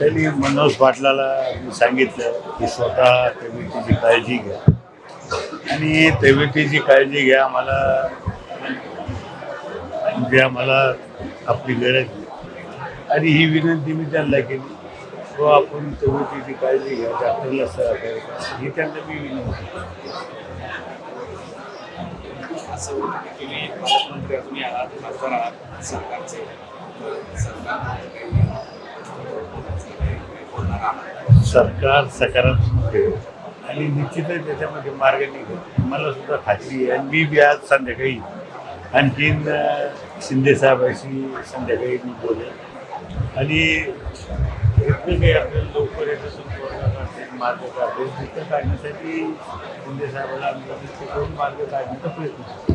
त्यांनी मनोज पाटलाला मी सांगितलं की स्वतः तब्येतीची काळजी घ्या आणि तब्येतीची काळजी घ्या, आम्हाला आपली गरज आहे आणि ही विनंती मी त्यांना केली. तो आपण तब्येतीची काळजी घ्या, डॉक्टरला सहकार्य ही त्यांना मी विनंती केली. असं होतं की तुम्ही पालकमंत्री अजूनही आहात, खासदार आहात सरकारचे, सरकार सकारात्मक आहे आणि निश्चितच त्याच्यामध्ये मार्ग निघेल मला सुद्धा खात्री आहे. आणि मी बी आज संध्याकाळी आणखीन शिंदेसाहेबांशी संध्याकाळी मी बोलेन आणि इतकं काही आपल्याला लवकर याच्यातून मार्ग काढेल तिथं काढण्यासाठी शिंदेसाहेबांना आम्ही करून मार्ग काढण्याचा प्रयत्न करतो.